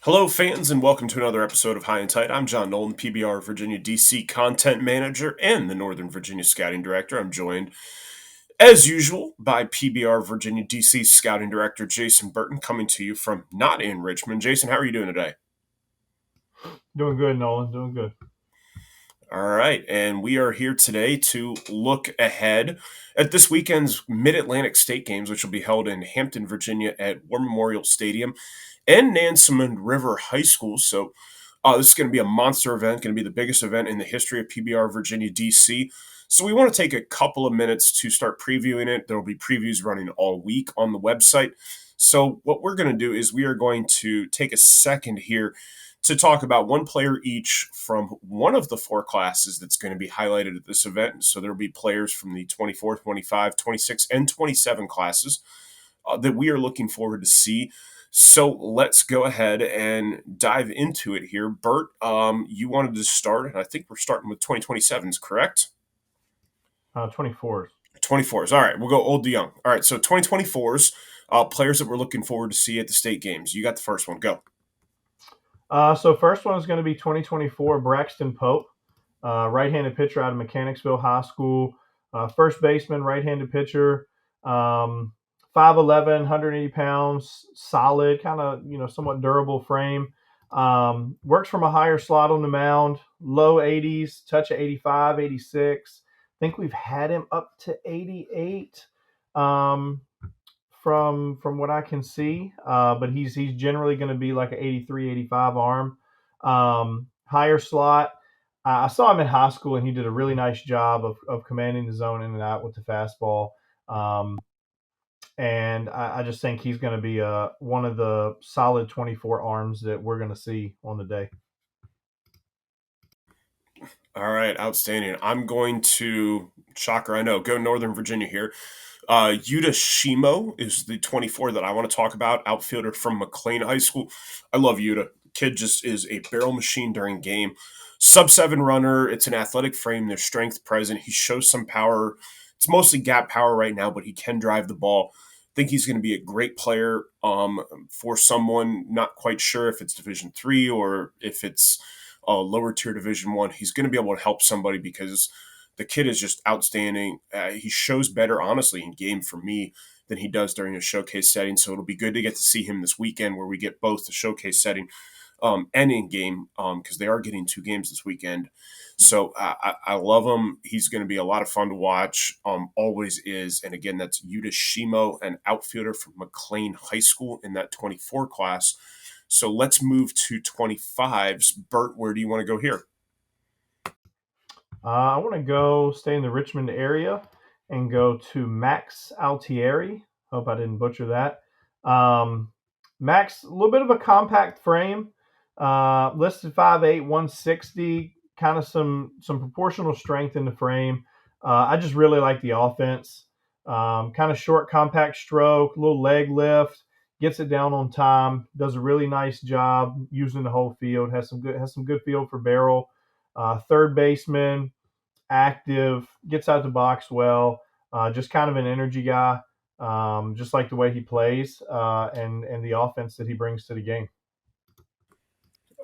Hello, fans, and welcome to another episode of High and Tight. I'm John Nolan, PBR Virginia DC Content Manager and the Northern Virginia Scouting Director. I'm joined, as usual, by PBR Virginia DC Scouting Director Jason Burton, coming to you from not in Richmond. Jason, how are you doing today? Doing good, Nolan. Doing good. All right, and we are here today to look ahead at this weekend's Mid-Atlantic State Games, which will be held in Hampton, Virginia at War Memorial Stadium and Nansemond River High School. So this is going to be a monster event, going to be the biggest event in the history of PBR Virginia DC. So we want to take a couple of minutes to start previewing it. There will be previews running all week on the website. So what we're going to do is we are going to take a second here to talk about one player each from one of the four classes that's going to be highlighted at this event. So there will be players from the 24, 25, 26, and 27 classes that we are looking forward to see. So let's go ahead and dive into it here. Bert, you wanted to start, and I think we're starting with 2027s, correct? 24s. 24s. All right, we'll go old to young. All right, so 2024s, players that we're looking forward to see at the state games. You got the first one. Go. So first one is going to be 2024 Braxton Pope, right-handed pitcher out of Mechanicsville High School, first baseman, right-handed pitcher, 5'11", 180 pounds, solid, kind of somewhat durable frame. Works from a higher slot on the mound, low 80s, touch of 85, 86. I think we've had him up to 88. From what I can see. But he's generally going to be like an 83, 85 arm. Higher slot. I saw him in high school, and he did a really nice job of commanding the zone in and out with the fastball. Um, and I just think he's going to be one of the solid 24 arms that we're going to see on the day. All right, outstanding. I'm going to, shocker, I know, go Northern Virginia here. Yuta Shimo is the 24 that I want to talk about, outfielder from McLean High School. I love Yuta. Kid just is a barrel machine during game. Sub 7 runner. It's an athletic frame. There's strength present. He shows some power. It's mostly gap power right now, but he can drive the ball. I think he's going to be a great player for someone not quite sure if it's Division 3 or if it's lower tier Division 1. He's going to be able to help somebody because the kid is just outstanding. He shows better, honestly, in game for me than he does during a showcase setting. So it'll be good to get to see him this weekend where we get both the showcase setting and in game because they are getting 2 games this weekend. So I love him. He's going to be a lot of fun to watch. Always is. And again, that's Yuta Shimo, an outfielder from McLean High School in that 24 class. So let's move to 25s. Bert, where do you want to go here? I want to go stay in the Richmond area and go to Max Altieri. Hope I didn't butcher that. Um, Max, a little bit of a compact frame, listed 5'8", 160, kind of some proportional strength in the frame. I just really like the offense. Kind of short, compact stroke, little leg lift, gets it down on time, does a really nice job using the whole field. Has some good field for barrel. Third baseman, active, gets out the box well, just kind of an energy guy, just like the way he plays and the offense that he brings to the game.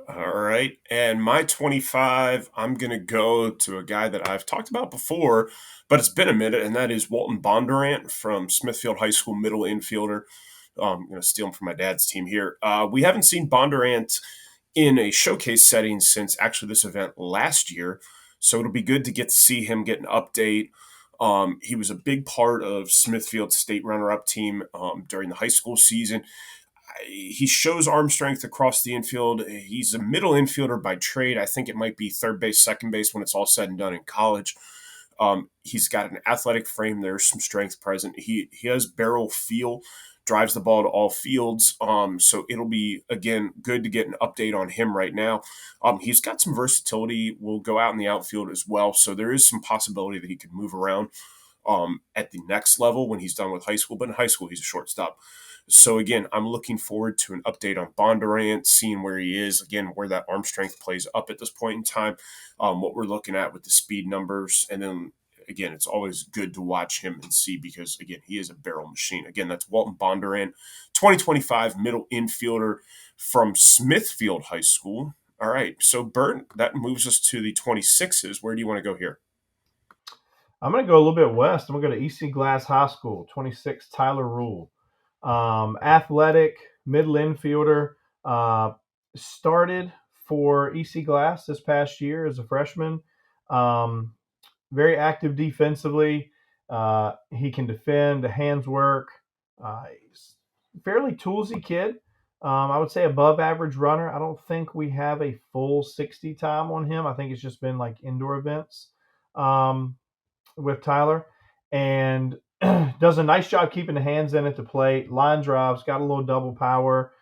All right. And my 25, I'm going to go to a guy that I've talked about before, but it's been a minute, and that is Walton Bondurant from Smithfield High School, middle infielder. I'm going to steal him from my dad's team here. We haven't seen Bondurant in a showcase setting since actually this event last year. So it'll be good to get to see him get an update. He was a big part of Smithfield's state runner-up team during the high school season. He shows arm strength across the infield. He's a middle infielder by trade. I think it might be third base, second base when it's all said and done in college. He's got an athletic frame. There's some strength present. He has barrel feel, drives the ball to all fields. So it'll be, again, good to get an update on him right now. He's got some versatility. Will go out in the outfield as well. So there is some possibility that he could move around at the next level when he's done with high school. But in high school, he's a shortstop. So again, I'm looking forward to an update on Bondurant, seeing where he is, again, where that arm strength plays up at this point in time, what we're looking at with the speed numbers, and then again, it's always good to watch him and see because, again, he is a barrel machine. Again, that's Walton Bondurant, 2025 middle infielder from Smithfield High School. All right, so Bert, that moves us to the 26s. Where do you want to go here? I'm going to go a little bit west. I'm going to go to EC Glass High School, 26, Tyler Rule. Athletic, middle infielder. Started for EC Glass this past year as a freshman. Um, Very active defensively. He can defend, the hands work. He's a fairly toolsy kid. I would say above average runner. I don't think we have a full 60 time on him. I think it's just been like indoor events um, with Tyler. And does a nice job keeping the hands in at the plate. Line drives, got a little double power.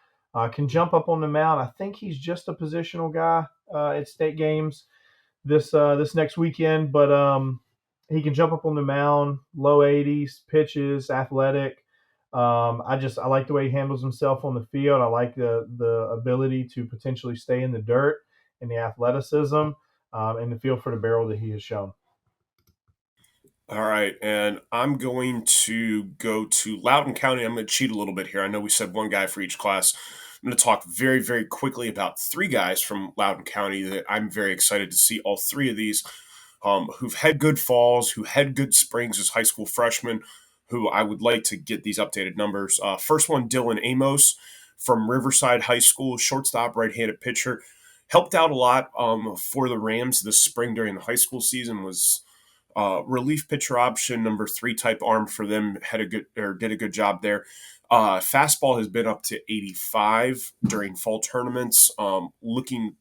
Can jump up on the mound. I think he's just a positional guy at state games this next weekend, but he can jump up on the mound, low 80s, pitches, athletic. I like the way he handles himself on the field. I like the ability to potentially stay in the dirt and the athleticism and the feel for the barrel that he has shown. All right, and I'm going to go to Loudoun County. I'm going to cheat a little bit here. I know we said one guy for each class. I'm going to talk very, very quickly about three guys from Loudoun County that I'm very excited to see. All three of these who've had good falls, who had good springs as high school freshmen, who I would like to get these updated numbers. First one, Dylan Amos from Riverside High School, shortstop, right-handed pitcher. Helped out a lot for the Rams this spring during the high school season. Was relief pitcher option number 3 type arm for them. Had a good or did a good job there. Fastball has been up to 85 during fall tournaments. Looking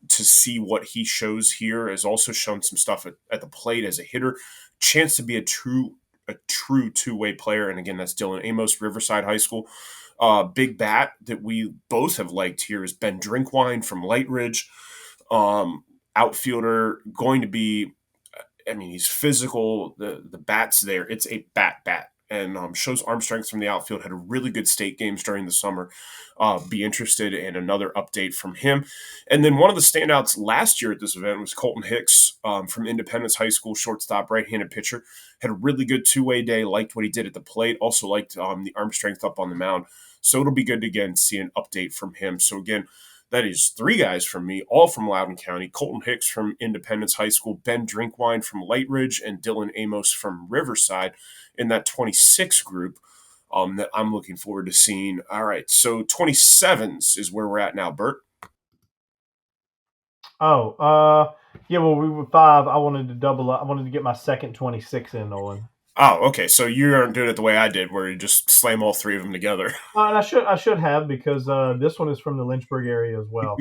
to see what he shows here. Has also shown some stuff at the plate as a hitter. Chance to be a true two-way player. And again, that's Dylan Amos, Riverside High School. Big bat that we both have liked here is Ben Drinkwine from Light Ridge. Outfielder, going to be, I mean, he's physical. The bat's there. It's a bat, and shows arm strength from the outfield. Had a really good state games during the summer. Be interested in another update from him. And then one of the standouts last year at this event was Colton Hicks from Independence High School, shortstop, right-handed pitcher. Had a really good two-way day. Liked what he did at the plate. Also liked the arm strength up on the mound. So it'll be good to again see an update from him. So again, that is three guys from me, all from Loudoun County. Colton Hicks from Independence High School, Ben Drinkwine from Light Ridge, and Dylan Amos from Riverside in that 26 group that I'm looking forward to seeing. All right, so 27s is where we're at now, Bert. Oh, yeah. Well, we were five. I wanted to double up. I wanted to get my second 26 in, Nolan. Oh, okay, so you aren't doing it the way I did, where you just slam all three of them together. And I should have because this one is from the Lynchburg area as well.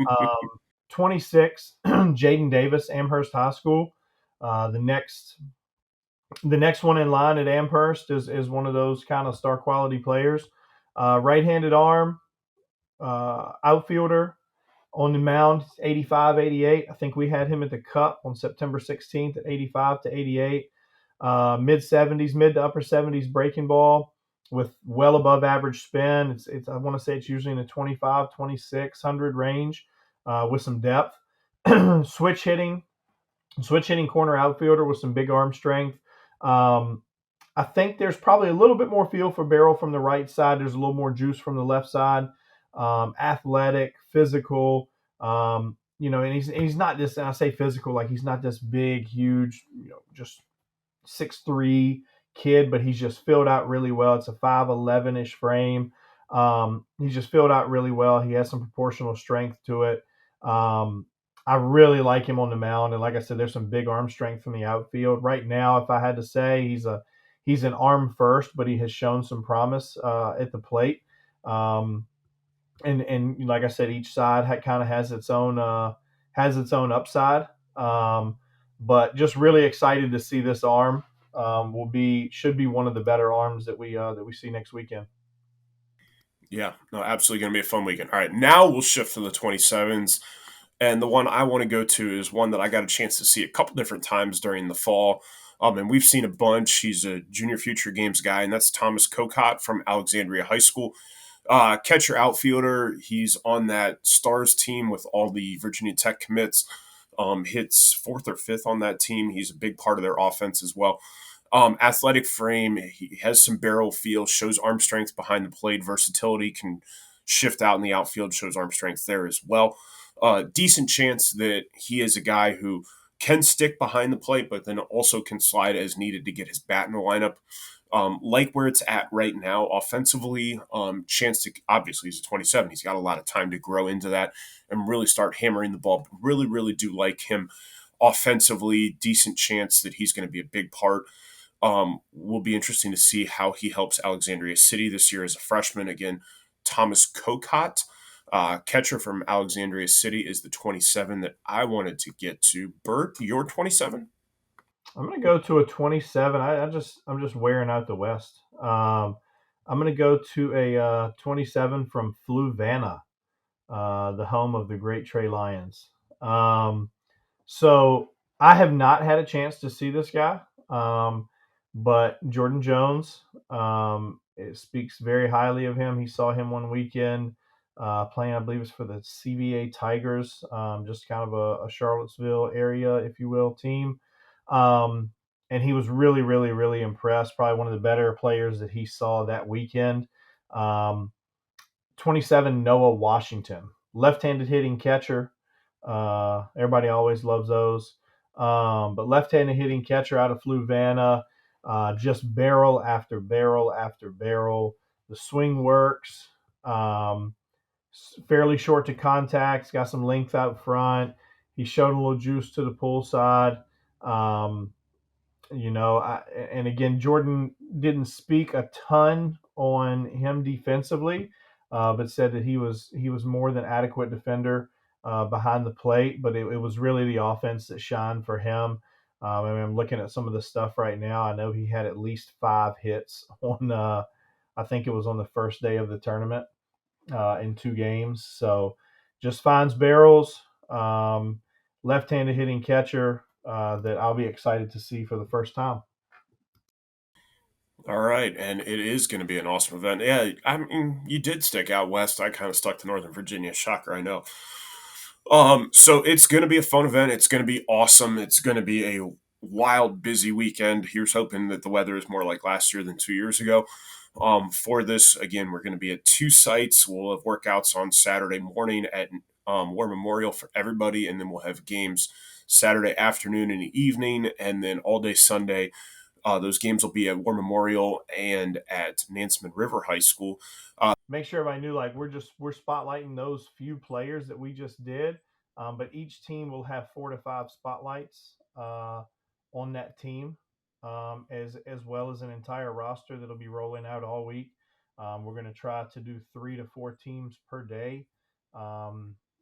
Um, 26, Jaden Davis, Amherst High School. Uh, the next the next one in line at Amherst is one of those kind of star quality players. Right-handed arm, outfielder on the mound, 85, 88. I think we had him at the Cup on September 16th at 85 to 88. Mid 70s, mid to upper 70s breaking ball with well above average spin. It's I want to say it's usually in the 25, 2600 range with some depth. Switch hitting, corner outfielder with some big arm strength. Um, I think there's probably a little bit more feel for barrel from the right side. There's a little more juice from the left side. Athletic, physical. And he's not this. And I say physical, like he's not this big, huge, just 6'3" kid, but he's just filled out really well. It's a 5'11" ish frame. He's just filled out really well. He has some proportional strength to it. Um, I really like him on the mound, and like I said, there's some big arm strength from the outfield. Right now, if I had to say, he's an arm first, but he has shown some promise at the plate. Um, and like I said, each side kind of has its own upside. But just really excited to see this arm. Should be one of the better arms that we see next weekend. Yeah, no, absolutely going to be a fun weekend. All right, now we'll shift to the 27s. And the one I want to go to is one that I got a chance to see a couple different times during the fall. And we've seen a bunch. He's a junior future games guy, and that's Thomas Kokot from Alexandria High School. Catcher outfielder. He's on that Stars team with all the Virginia Tech commits. hits fourth or fifth on that team. He's a big part of their offense as well. Athletic frame, he has some barrel feel, shows arm strength behind the plate, versatility, can shift out in the outfield, shows arm strength there as well. Decent chance that he is a guy who can stick behind the plate, but then also can slide as needed to get his bat in the lineup. Like where it's at right now, offensively, chance to obviously he's a 27. He's got a lot of time to grow into that and really start hammering the ball. Really, really do like him offensively. Decent chance that he's going to be a big part. Will be interesting to see how he helps Alexandria City this year as a freshman. Again, Thomas Kokot, catcher from Alexandria City, is the 27 that I wanted to get to. Bert, your 27? I'm gonna go to a 27. I'm just wearing out the West. I'm gonna go to a 27 from Fluvanna, the home of the Great Trey Lions. Um, so I have not had a chance to see this guy, but Jordan Jones, it speaks very highly of him. He saw him one weekend playing, I believe it's for the CVA Tigers, just kind of a Charlottesville area, if you will, team. Um, and he was really, really, really impressed. Probably one of the better players that he saw that weekend. Um, 27, Noah Washington, left-handed hitting catcher. Everybody always loves those. But left-handed hitting catcher out of Fluvanna, just barrel after barrel after barrel. The swing works. Um, Fairly short to contact. Got some length out front. He showed a little juice to the pull side. Um, and again, Jordan didn't speak a ton on him defensively, but said that he was more than adequate defender behind the plate. But it was really the offense that shined for him. I mean, I'm looking at some of the stuff right now. I know he had at least 5 hits on. I think it was on the first day of the tournament in 2 games. So just finds barrels. Um, Left-handed hitting catcher that I'll be excited to see for the first time. All right, and it is going to be an awesome event. Yeah, I mean, you did stick out west. I kind of stuck to Northern Virginia. Shocker, I know. So it's going to be a fun event. It's going to be awesome. It's going to be a wild, busy weekend. Here's hoping that the weather is more like last year than 2 years ago. For this, again, we're going to be at two sites. We'll have workouts on Saturday morning at War Memorial for everybody, and then we'll have games Saturday afternoon and evening, and then all day Sunday. Those games will be at War Memorial and at Nansemond River High School. Make sure everybody knew, like, we're spotlighting those few players that we just did, but each team will have 4 to 5 spotlights on that team, as well as an entire roster that'll be rolling out all week. We're going to try to do 3 to 4 teams per day,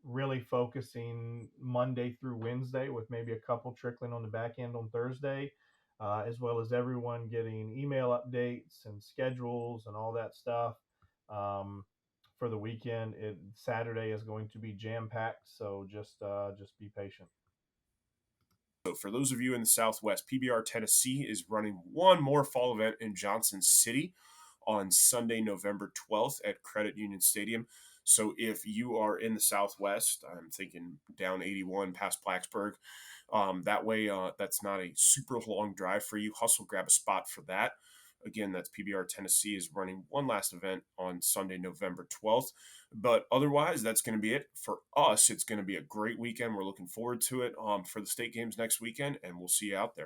really focusing Monday through Wednesday, with maybe a couple trickling on the back end on Thursday. As well as everyone getting email updates and schedules and all that stuff um, for the weekend. Saturday is going to be jam packed, so just be patient. So for those of you in the Southwest, PBR Tennessee is running one more fall event in Johnson City on Sunday, November 12th at Credit Union Stadium. So if you are in the Southwest, I'm thinking down 81 past Blacksburg, that way that's not a super long drive for you. Hustle, grab a spot for that. Again, that's PBR Tennessee is running one last event on Sunday, November 12th. But otherwise, that's going to be it for us. It's going to be a great weekend. We're looking forward to it for the state games next weekend, and we'll see you out there.